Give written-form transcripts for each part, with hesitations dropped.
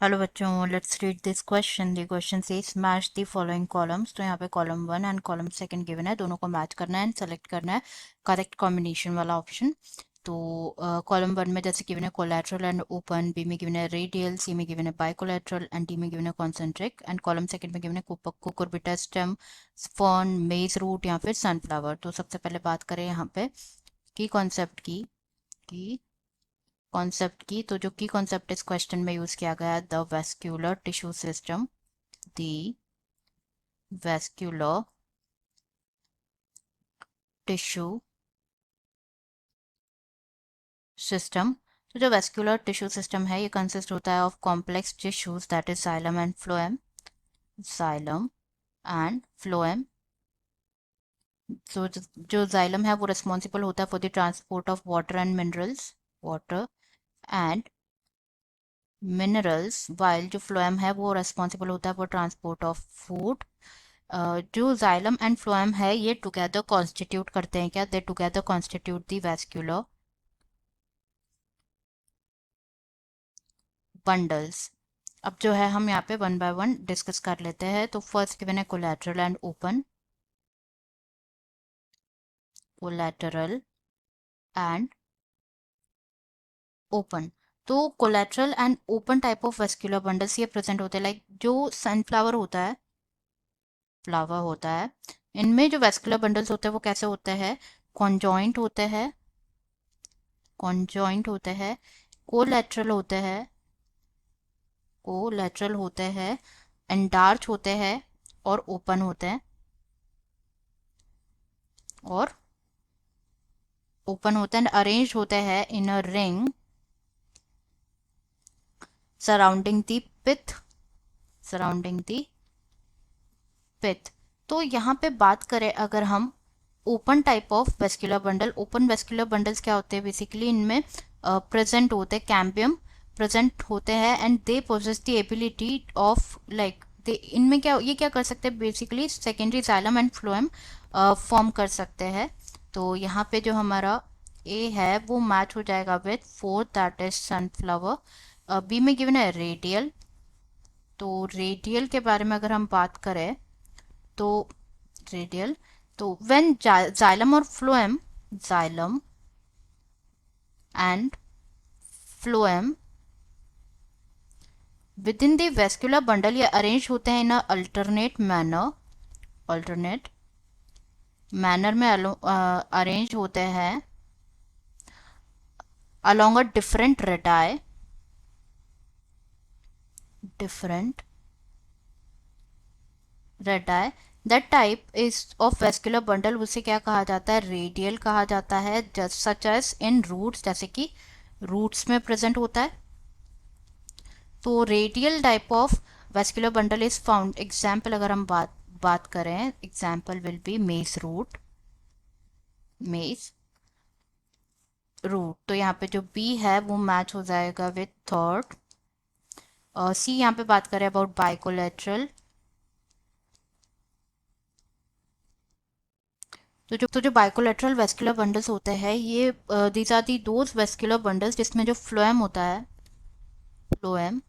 Hello बच्चों, let's read this question. The question says match the following columns. तो यहाँ पे कॉलम 1 एंड कॉलम 2 गिवन है, दोनों को मैच करना है एंड सेलेक्ट करना है करेक्ट कॉम्बिनेशन वाला ऑप्शन। तो कॉलम 1 में जैसे गिवन है कोलैटरल एंड ओपन, बी में गिवन है रेडियल, सी में गिवन है बाइकोलैटरल एंड डी में गिवन है कॉन्सेंट्रिक एंड कॉलम 2 में गिवन है कुकुरबिटा स्टेम, फर्न, मेज रूट या फिर सनफ्लावर। तो सबसे पहले बात करें यहाँ पे की कॉन्सेप्ट की कॉन्सेप्ट की। तो जो की कॉन्सेप्ट इस क्वेश्चन में यूज किया गया है, the vascular tissue system, the vascular tissue system. तो जो वेस्क्यूलर टिश्यू सिस्टम है ये कंसिस्ट होता है of complex tissues that is xylem and phloem, xylem and phloem. तो जो जाइलम है वो रिस्पॉन्सिबल होता है for the transport of water and minerals, while जो फ्लोएम है वो रिस्पॉन्सिबल होता है फॉर ट्रांसपोर्ट ऑफ फूड। जो जाइलम एंड फ्लोएम है ये टुगेदर कॉन्स्टिट्यूट करते हैं क्या, दे together constitute the vascular bundles. अब जो है हम यहाँ पे वन बाय वन डिस्कस कर लेते हैं। तो फर्स्ट गिवन है collateral and open, collateral and open. तो collateral and open type of vascular bundles ये प्रेजेंट होते हैं, लाइक जो सनफ्लावर होता है, फ्लावर होता है, इनमें जो वेस्कुलर बंडल्स होते हैं वो कैसे होते हैं, कॉन्जॉइंट होते हैं, कॉन्जॉइंट होते हैं, कोलैटरल होते हैं, कोलैटरल होते हैं, एंडार्च होते हैं और ओपन होते हैं, और ओपन होते हैं अरेंज होते हैं in a ring surrounding the pith, surrounding the pith. तो यहाँ पे बात करें अगर हम open type of vascular bundle, open vascular bundles क्या होते हैं, बेसिकली इनमें प्रेजेंट होते हैं कैम्बियम प्रेजेंट होते हैं and they possess the ability of like they, इनमें क्या ये क्या कर सकते हैं, basically secondary xylem and phloem form कर सकते हैं। तो यहाँ पे जो हमारा ए है वो मैच हो जाएगा with fourth that is sunflower. B में गिवन है रेडियल। तो रेडियल के बारे में अगर हम बात करें तो रेडियल, तो व्हेन जाइलम और phloem, xylem and phloem within the vascular bundle ये अरेंज होते हैं in alternate manner, alternate manner में अरेंज होते हैं along a different radii, different radii। That type is of vascular bundle उसे क्या कहा जाता है, रेडियल कहा जाता है, just such as in roots, जैसे कि रूट्स में प्रेजेंट होता है। तो radial type of vascular bundle is found, example अगर हम बात करें, एग्जाम्पल विल बी मेज रूट, मेज रूट। तो यहाँ पे जो बी है वो मैच हो जाएगा विथ थर्ड। सी यहाँ पे बात करें अबाउट बाइकोलेटरल, तो जो बाइकोलेटरल वेस्कुलर बंडल्स होते हैं ये these are the those vascular bundles जिसमें जो फ्लोएम होता है, फ्लोएम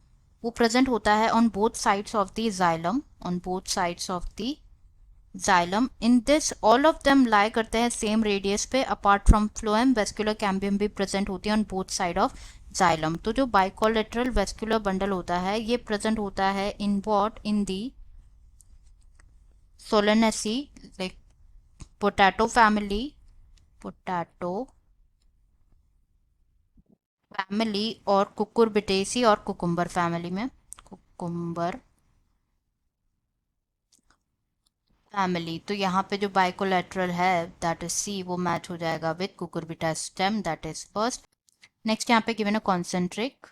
वो प्रेजेंट होता है on both sides of the xylem, on both sides of the xylem. In this all of them lie करते हैं सेम रेडियस पे। Apart from phloem vascular cambium भी प्रेजेंट होती है on both side of xylem. तो जो bicollateral vascular bundle होता है ये प्रेजेंट होता है in what, in the Solanaceae, like potato family, potato family और कुकुरबिटेसी और कुकुम्बर फैमिली में, कुकुम्बर फैमिली। तो यहाँ पे जो बाइकोलेटरल है दैट इज सी वो मैच हो जाएगा with Cucurbita stem, that is first. Next यहाँ पे गिवन है concentric,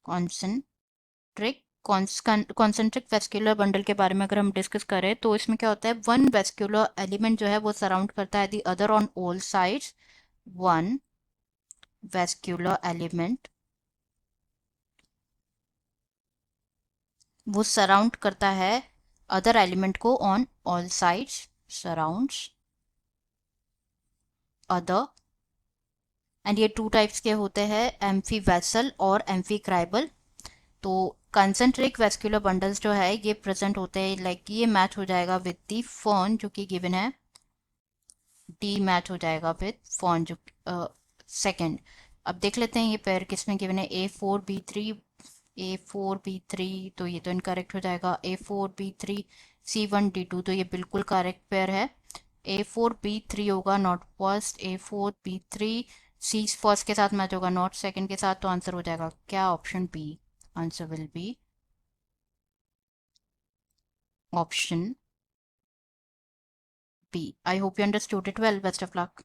concentric concentric vascular bundle के बारे में अगर हम डिस्कस करें तो इसमें क्या होता है, वन वेस्क्यूलर एलिमेंट जो है वो सराउंड करता है the other on all sides, one vascular element वो सराउंड करता है अदर एलिमेंट को on all sides, surrounds other. And ये टू टाइप्स के होते हैं, एम्फी वेसल और एम्फी क्राइबल। तो कंसेंट्रिक वेस्क्यूलर बंडल्स जो है ये प्रेजेंट होते हैं लाइक ये मैच हो जाएगा विद दी फॉर्म जो कि गिवन है, डी मैच हो जाएगा विद फॉर्म जो सेकंड। अब देख लेते हैं ये पेयर किसमें गिवन है, A4B3, A4B3, तो ये तो इनकरेक्ट हो जाएगा। A4B3 C1D2, तो ये बिल्कुल करेक्ट पेयर है। A4B3 होगा not first, A4B3 C first के साथ मैच होगा नॉट सेकंड के साथ, तो आंसर हो जाएगा क्या, option B. Answer will be option B. I hope you understood it well. Best of luck.